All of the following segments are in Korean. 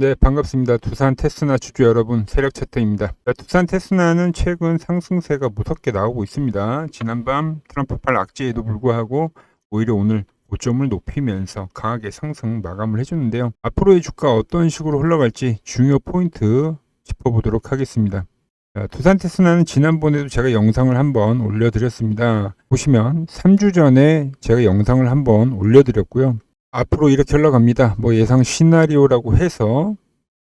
네, 반갑습니다. 두산 테스나 주주 여러분, 세력 차트입니다. 두산 테스나는 최근 상승세가 무섭게 나오고 있습니다. 지난밤 트럼프발 악재에도 불구하고 오히려 오늘 고점을 높이면서 강하게 상승 마감을 해줬는데요. 앞으로의 주가 어떤 식으로 흘러갈지 중요 포인트 짚어보도록 하겠습니다. 두산 테스나는 지난번에도 제가 영상을 한번 올려드렸습니다. 보시면 3주 전에 제가 영상을 한번 올려드렸고요. 앞으로 이렇게 흘러갑니다. 예상 시나리오라고 해서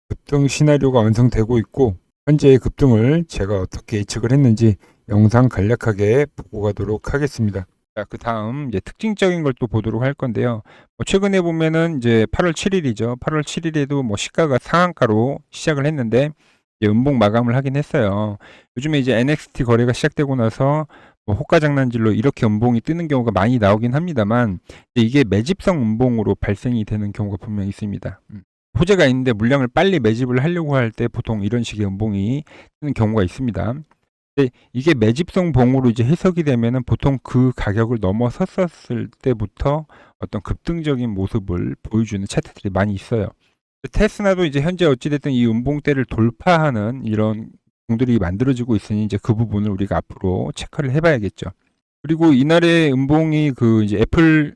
급등 시나리오가 완성되고 있고, 현재의 급등을 제가 어떻게 예측을 했는지 영상 간략하게 보고 가도록 하겠습니다. 자, 그 다음 이제 특징적인 걸 또 보도록 할 건데요. 최근에 보면은 이제 8월 7일이죠. 8월 7일에도 시가가 상한가로 시작을 했는데 이제 음봉 마감을 하긴 했어요. 요즘에 이제 NXT 거래가 시작되고 나서 호가장난질로 이렇게 음봉이 뜨는 경우가 많이 나오긴 합니다만, 이게 매집성 음봉으로 발생이 되는 경우가 분명히 있습니다. 호재가 있는데 물량을 빨리 매집을 하려고 할 때 보통 이런 식의 음봉이 뜨는 경우가 있습니다. 근데 이게 매집성 봉으로 이제 해석이 되면은 보통 그 가격을 넘어섰을 때부터 어떤 급등적인 모습을 보여주는 차트들이 많이 있어요. 테스나도 이제 현재 어찌됐든 이 음봉대를 돌파하는 이런 공들이 만들어지고 있으니 이제 그 부분을 우리가 앞으로 체크를 해봐야겠죠. 그리고 이날의 음봉이 그 이제 애플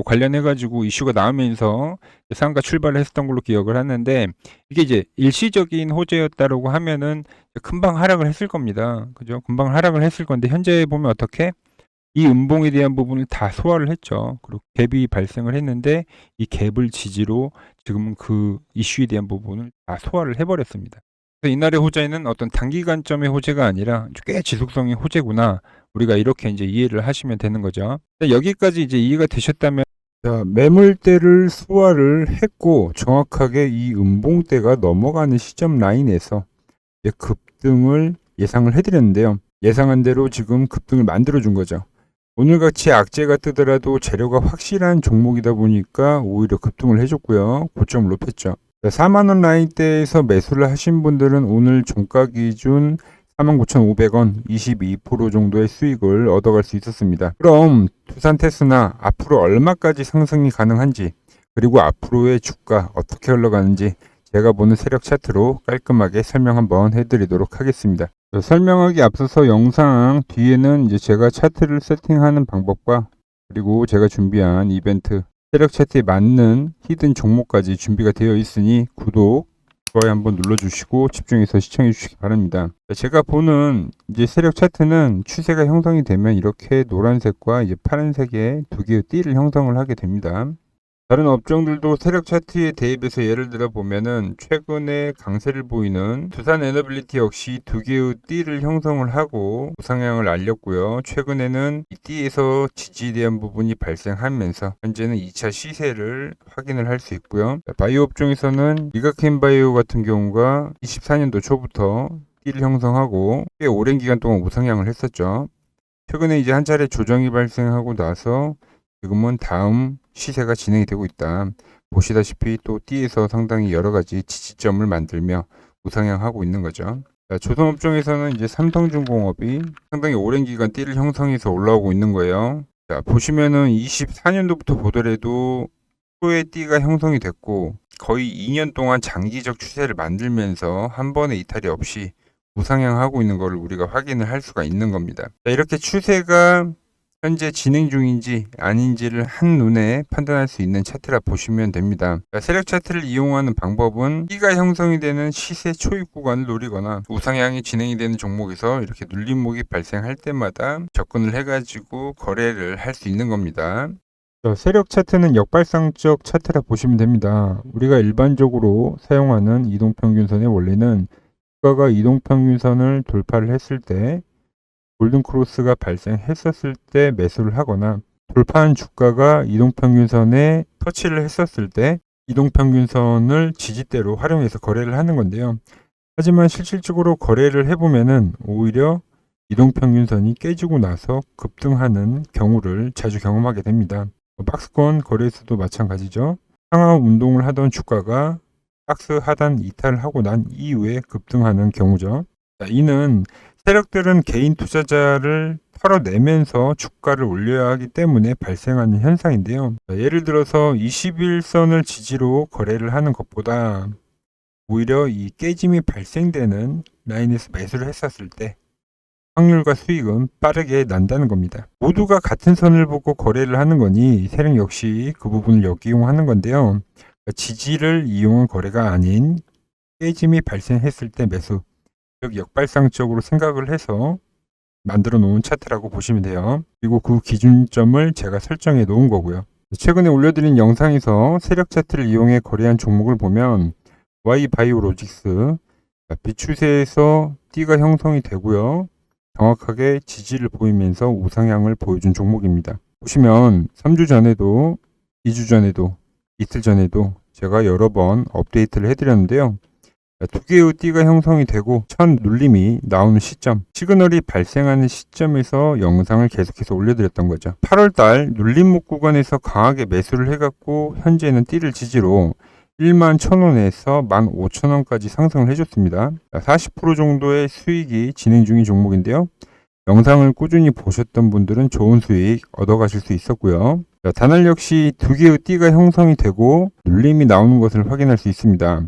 관련해가지고 이슈가 나오면서 상가 출발을 했었던 걸로 기억을 하는데, 이게 이제 일시적인 호재였다라고 하면은 금방 하락을 했을 겁니다. 그죠? 금방 하락을 했을 건데, 현재 보면 어떻게? 이 음봉에 대한 부분을 다 소화를 했죠. 그리고 갭이 발생을 했는데, 이 갭을 지지로 지금은 그 이슈에 대한 부분을 다 소화를 해버렸습니다. 그래서 이날의 호재는 어떤 단기간점의 호재가 아니라 꽤 지속성의 호재구나. 우리가 이렇게 이제 이해를 하시면 되는 거죠. 여기까지 이제 이해가 되셨다면, 자, 매물대를 소화를 했고 정확하게 이 음봉대가 넘어가는 시점 라인에서 이제 급등을 예상을 해드렸는데요. 예상한 대로 지금 급등을 만들어 준 거죠. 오늘같이 악재가 뜨더라도 재료가 확실한 종목이다 보니까 오히려 급등을 해줬고요. 고점을 높였죠. 4만원 라인대에서 매수를 하신 분들은 오늘 종가 기준 49,500원 22% 정도의 수익을 얻어갈 수 있었습니다. 그럼 두산 테스나 앞으로 얼마까지 상승이 가능한지, 그리고 앞으로의 주가 어떻게 흘러가는지 제가 보는 세력 차트로 깔끔하게 설명 한번 해드리도록 하겠습니다. 설명하기 앞서서 영상 뒤에는 이제 제가 차트를 세팅하는 방법과 그리고 제가 준비한 이벤트 세력 차트에 맞는 히든 종목까지 준비가 되어 있으니 구독, 좋아요 한번 눌러주시고 집중해서 시청해 주시기 바랍니다. 제가 보는 이제 세력 차트는 추세가 형성이 되면 이렇게 노란색과 이제 파란색의 두 개의 띠를 형성을 하게 됩니다. 다른 업종들도 세력 차트에 대입해서 예를 들어 보면은 최근에 강세를 보이는 두산 에너빌리티 역시 두 개의 띠를 형성을 하고 우상향을 알렸고요. 최근에는 이 띠에서 지지에 대한 부분이 발생하면서 현재는 2차 시세를 확인을 할 수 있고요. 바이오 업종에서는 리가켄 바이오 같은 경우가 24년도 초부터 띠를 형성하고 꽤 오랜 기간 동안 우상향을 했었죠. 최근에 이제 한 차례 조정이 발생하고 나서 지금은 다음 시세가 진행이 되고 있다. 보시다시피 또 띠에서 상당히 여러 가지 지지점을 만들며 우상향하고 있는 거죠. 조선업종에서는 이제 삼성중공업이 상당히 오랜 기간 띠를 형성해서 올라오고 있는 거예요. 자, 보시면은 24년도부터 보더라도 초의 띠가 형성이 됐고 거의 2년 동안 장기적 추세를 만들면서 한 번의 이탈이 없이 우상향하고 있는 것을 우리가 확인을 할 수가 있는 겁니다. 자, 이렇게 추세가 현재 진행 중인지 아닌지를 한눈에 판단할 수 있는 차트라 보시면 됩니다. 세력 차트를 이용하는 방법은 T가 형성이 되는 시세 초입 구간을 노리거나 우상향이 진행이 되는 종목에서 이렇게 눌림목이 발생할 때마다 접근을 해가지고 거래를 할 수 있는 겁니다. 세력 차트는 역발상적 차트라 보시면 됩니다. 우리가 일반적으로 사용하는 이동평균선의 원리는 주가가 이동평균선을 돌파를 했을 때 골든크로스가 발생했었을 때 매수를 하거나 돌파한 주가가 이동평균선에 터치를 했었을 때 이동평균선을 지지대로 활용해서 거래를 하는 건데요. 하지만 실질적으로 거래를 해보면은 오히려 이동평균선이 깨지고 나서 급등하는 경우를 자주 경험하게 됩니다. 박스권 거래에서도 마찬가지죠. 상하 운동을 하던 주가가 박스 하단 이탈을 하고 난 이후에 급등하는 경우죠. 이는 세력들은 개인 투자자를 털어내면서 주가를 올려야 하기 때문에 발생하는 현상인데요. 예를 들어서 21선을 지지로 거래를 하는 것보다 오히려 이 깨짐이 발생되는 라인에서 매수를 했었을 때 확률과 수익은 빠르게 난다는 겁니다. 모두가 같은 선을 보고 거래를 하는 거니 세력 역시 그 부분을 역이용하는 건데요. 지지를 이용한 거래가 아닌 깨짐이 발생했을 때 매수, 즉 역발상적으로 생각을 해서 만들어 놓은 차트라고 보시면 돼요. 그리고 그 기준점을 제가 설정해 놓은 거고요. 최근에 올려드린 영상에서 세력 차트를 이용해 거래한 종목을 보면 Y바이오로직스 비추세에서 D가 형성이 되고요. 정확하게 지지를 보이면서 우상향을 보여준 종목입니다. 보시면 3주 전에도 2주 전에도 이틀 전에도 제가 여러 번 업데이트를 해드렸는데요. 두 개의 띠가 형성이 되고 첫 눌림이 나오는 시점, 시그널이 발생하는 시점에서 영상을 계속해서 올려드렸던 거죠. 8월달 눌림목 구간에서 강하게 매수를 해갖고 현재는 띠를 지지로 11,000원에서 15,000원까지 상승을 해줬습니다. 40% 정도의 수익이 진행 중인 종목인데요. 영상을 꾸준히 보셨던 분들은 좋은 수익 얻어가실 수 있었고요. 단알 역시 두 개의 띠가 형성이 되고 눌림이 나오는 것을 확인할 수 있습니다.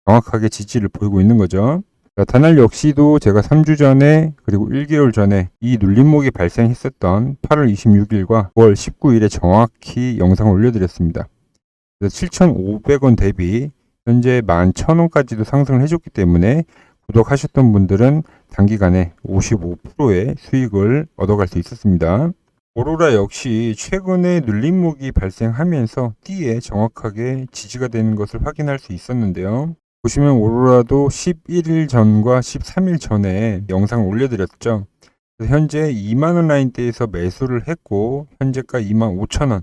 정확하게 지지를 보이고 있는 거죠. 단알 역시도 제가 3주 전에 그리고 1개월 전에 이 눌림목이 발생했었던 8월 26일과 9월 19일에 정확히 영상을 올려드렸습니다. 7,500원 대비 현재 11,000원까지도 상승을 해줬기 때문에 구독하셨던 분들은 단기간에 55%의 수익을 얻어갈 수 있었습니다. 오로라 역시 최근에 눌림목이 발생하면서 D에 정확하게 지지가 되는 것을 확인할 수 있었는데요. 보시면 오로라도 11일 전과 13일 전에 영상을 올려드렸죠. 현재 2만원 라인대에서 매수를 했고 현재가 25,000원,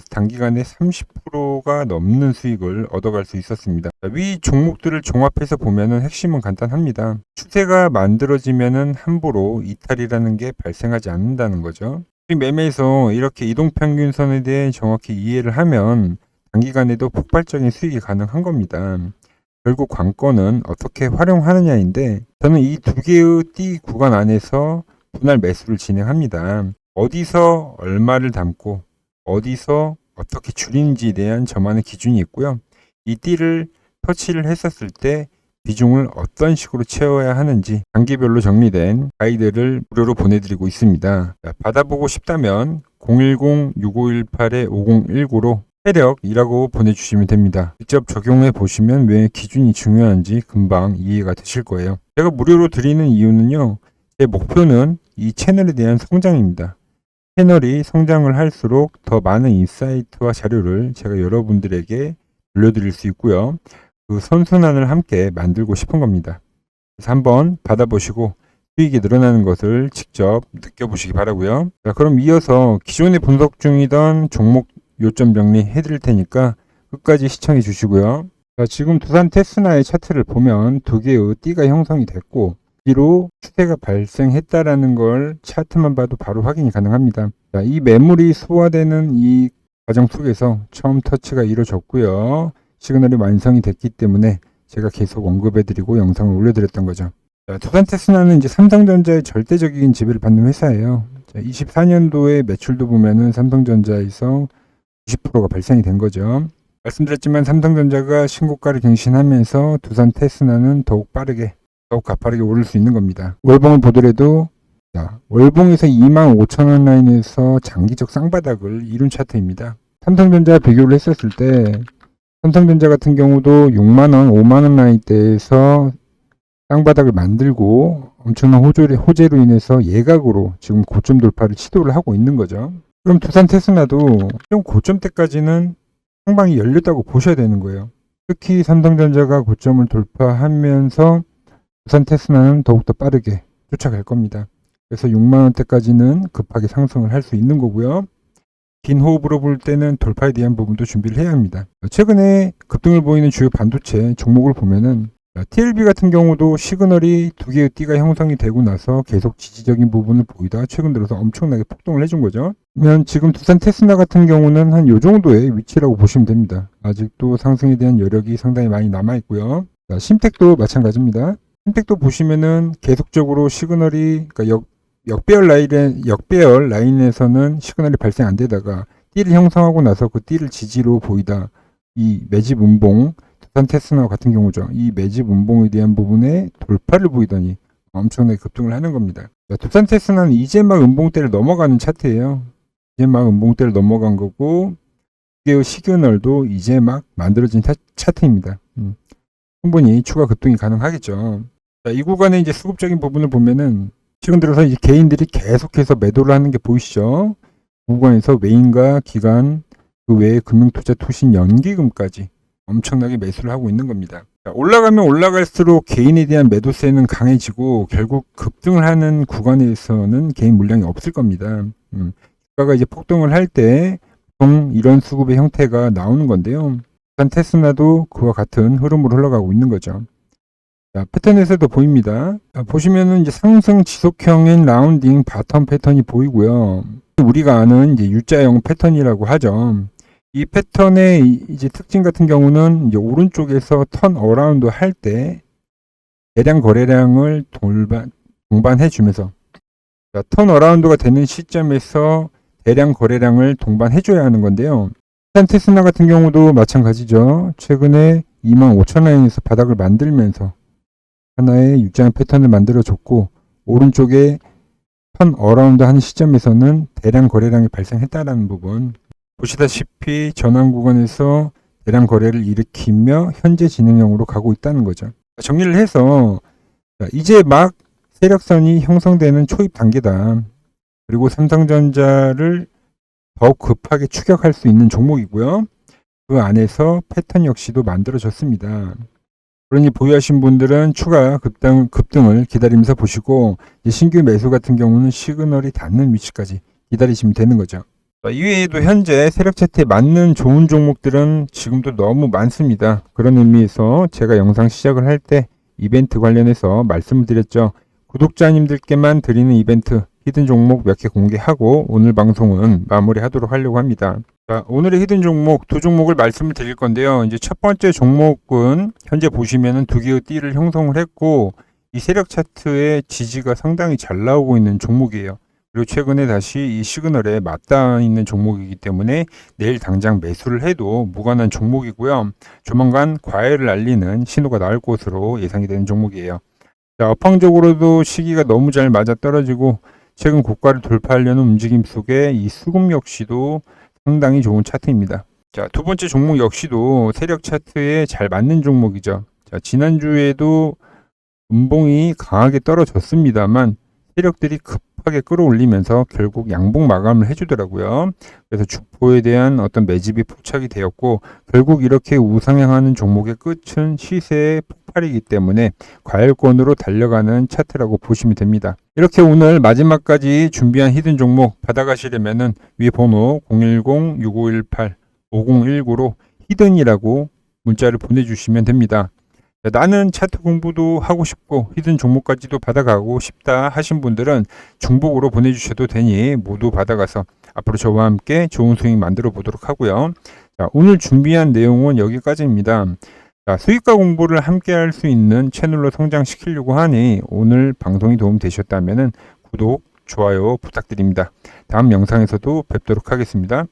단기간에 30%가 넘는 수익을 얻어갈 수 있었습니다. 위 종목들을 종합해서 보면은 핵심은 간단합니다. 추세가 만들어지면은 함부로 이탈이라는 게 발생하지 않는다는 거죠. 매매에서 이렇게 이동평균선에 대해 정확히 이해를 하면 단기간에도 폭발적인 수익이 가능한 겁니다. 결국 관건은 어떻게 활용하느냐인데 저는 이 두 개의 띠 구간 안에서 분할 매수를 진행합니다. 어디서 얼마를 담고 어디서 어떻게 줄이는지에 대한 저만의 기준이 있고요. 이 띠를 터치를 했었을 때 비중을 어떤 식으로 채워야 하는지 단계별로 정리된 가이드를 무료로 보내드리고 있습니다. 받아보고 싶다면 010-6518-5019로 세력이라고 보내주시면 됩니다. 직접 적용해 보시면 왜 기준이 중요한지 금방 이해가 되실 거예요. 제가 무료로 드리는 이유는요. 제 목표는 이 채널에 대한 성장입니다. 채널이 성장을 할수록 더 많은 인사이트와 자료를 제가 여러분들에게 들려드릴 수 있고요. 그 선순환을 함께 만들고 싶은 겁니다. 그래서 한번 받아보시고 수익이 늘어나는 것을 직접 느껴보시기 바라고요. 자, 그럼 이어서 기존에 분석 중이던 종목 요점 정리 해드릴 테니까 끝까지 시청해 주시고요. 자, 지금 두산 테스나의 차트를 보면 두 개의 띠가 형성이 됐고 뒤로 추세가 발생했다라는 걸 차트만 봐도 바로 확인이 가능합니다. 자, 이 매물이 소화되는 이 과정 속에서 처음 터치가 이루어졌고요. 시그널이 완성이 됐기 때문에 제가 계속 언급해드리고 영상을 올려드렸던 거죠. 자, 두산 테스나는 이제 삼성전자의 절대적인 지배를 받는 회사예요. 24년도에 매출도 보면은 삼성전자에서 90%가 발생이 된 거죠. 말씀드렸지만 삼성전자가 신고가를 갱신하면서 두산 테스나는 더욱 빠르게 더욱 가파르게 오를 수 있는 겁니다. 월봉을 보더라도 월봉에서 25,000원 라인에서 장기적 쌍바닥을 이룬 차트입니다. 삼성전자 비교를 했었을 때 삼성전자 같은 경우도 6만원, 5만원 라인대에서 쌍바닥을 만들고 엄청난 호재로 인해서 예각으로 지금 고점 돌파를 시도를 하고 있는 거죠. 그럼 두산 테스나도 좀 고점대까지는 상방이 열렸다고 보셔야 되는 거예요. 특히 삼성전자가 고점을 돌파하면서 두산 테스나는 더욱더 빠르게 쫓아갈 겁니다. 그래서 6만원대까지는 급하게 상승을 할 수 있는 거고요. 긴 호흡으로 볼 때는 돌파에 대한 부분도 준비를 해야 합니다. 최근에 급등을 보이는 주요 반도체 종목을 보면은 TLB 같은 경우도 시그널이 두 개의 띠가 형성이 되고 나서 계속 지지적인 부분을 보이다가 최근 들어서 엄청나게 폭등을 해준 거죠. 그러면 지금 두산 테스나 같은 경우는 한 요 정도의 위치라고 보시면 됩니다. 아직도 상승에 대한 여력이 상당히 많이 남아 있고요. 심텍도 마찬가지입니다. 심텍도 보시면은 계속적으로 시그널이 그러니까 역배열 라인에서는 시그널이 발생 안 되다가 띠를 형성하고 나서 그 띠를 지지로 보이다 이 매집 운봉 두산 테스나 같은 경우죠. 이 매집 운봉에 대한 부분에 돌파를 보이더니 엄청나게 급등을 하는 겁니다. 두산 테스나는 이제 막 음봉대를 넘어가는 차트예요. 이제 막 음봉대를 넘어간 거고, 그 시그널도 이제 막 만들어진 차트입니다. 충분히 추가 급등이 가능하겠죠. 자, 이 구간의 이제 수급적인 부분을 보면은 최근 들어서 이제 개인들이 계속해서 매도를 하는 게 보이시죠? 구간에서 외인과 기관, 그 외에 금융투자 투신 연기금까지 엄청나게 매수를 하고 있는 겁니다. 자, 올라가면 올라갈수록 개인에 대한 매도세는 강해지고 결국 급등을 하는 구간에서는 개인 물량이 없을 겁니다. 주가가 이제 폭등을 할 때 보통 이런 수급의 형태가 나오는 건데요. 일단 테스나도 그와 같은 흐름으로 흘러가고 있는 거죠. 자, 패턴에서도 보입니다. 자, 보시면은 이제 상승 지속형인 라운딩 바텀 패턴이 보이고요. 우리가 아는 이제 U자형 패턴이라고 하죠. 이 패턴의 이제 특징 같은 경우는 이제 오른쪽에서 턴 어라운드 할 때 대량 거래량을 동반해 주면서, 턴 어라운드가 되는 시점에서 대량 거래량을 동반해 줘야 하는 건데요. 일단 테스나 같은 경우도 마찬가지죠. 최근에 25,000라인에서 바닥을 만들면서 하나의 U자형 패턴을 만들어 줬고, 오른쪽에 턴 어라운드 하는 시점에서는 대량 거래량이 발생했다라는 부분, 보시다시피 전환 구간에서 대량 거래를 일으키며 현재 진행형으로 가고 있다는 거죠. 정리를 해서 이제 막 세력선이 형성되는 초입 단계다. 그리고 삼성전자를 더욱 급하게 추격할 수 있는 종목이고요. 그 안에서 패턴 역시도 만들어졌습니다. 그러니 보유하신 분들은 추가 급등을 기다리면서 보시고, 신규 매수 같은 경우는 시그널이 닿는 위치까지 기다리시면 되는 거죠. 이외에도 현재 세력 차트에 맞는 좋은 종목들은 지금도 너무 많습니다. 그런 의미에서 제가 영상 시작을 할 때 이벤트 관련해서 말씀을 드렸죠. 구독자님들께만 드리는 이벤트 히든 종목 몇 개 공개하고 오늘 방송은 마무리하도록 하려고 합니다. 자, 오늘의 히든 종목 두 종목을 말씀을 드릴 건데요. 이제 첫 번째 종목은 현재 보시면은 두 개의 띠를 형성을 했고, 이 세력 차트의 지지가 상당히 잘 나오고 있는 종목이에요. 그리고 최근에 다시 이 시그널에 맞닿아 있는 종목이기 때문에 내일 당장 매수를 해도 무관한 종목이고요. 조만간 과열을 알리는 신호가 나올 것으로 예상이 되는 종목이에요. 자, 업황적으로도 시기가 너무 잘 맞아떨어지고 최근 고가를 돌파하려는 움직임 속에 이 수급 역시도 상당히 좋은 차트입니다. 자, 두 번째 종목 역시도 세력 차트에 잘 맞는 종목이죠. 자, 지난주에도 음봉이 강하게 떨어졌습니다만 세력들이 급하게 끌어올리면서 결국 양봉 마감을 해주더라고요. 그래서 주포에 대한 어떤 매집이 포착이 되었고, 결국 이렇게 우상향하는 종목의 끝은 시세의 폭발이기 때문에 과열권으로 달려가는 차트라고 보시면 됩니다. 이렇게 오늘 마지막까지 준비한 히든 종목 받아가시려면은 위 번호 010-6518-5019로 히든이라고 문자를 보내주시면 됩니다. 나는 차트 공부도 하고 싶고 히든 종목까지도 받아가고 싶다 하신 분들은 중복으로 보내주셔도 되니 모두 받아가서 앞으로 저와 함께 좋은 수익 만들어 보도록 하고요. 자, 오늘 준비한 내용은 여기까지입니다. 자, 수익과 공부를 함께 할 수 있는 채널로 성장시키려고 하니 오늘 방송이 도움 되셨다면 구독, 좋아요 부탁드립니다. 다음 영상에서도 뵙도록 하겠습니다.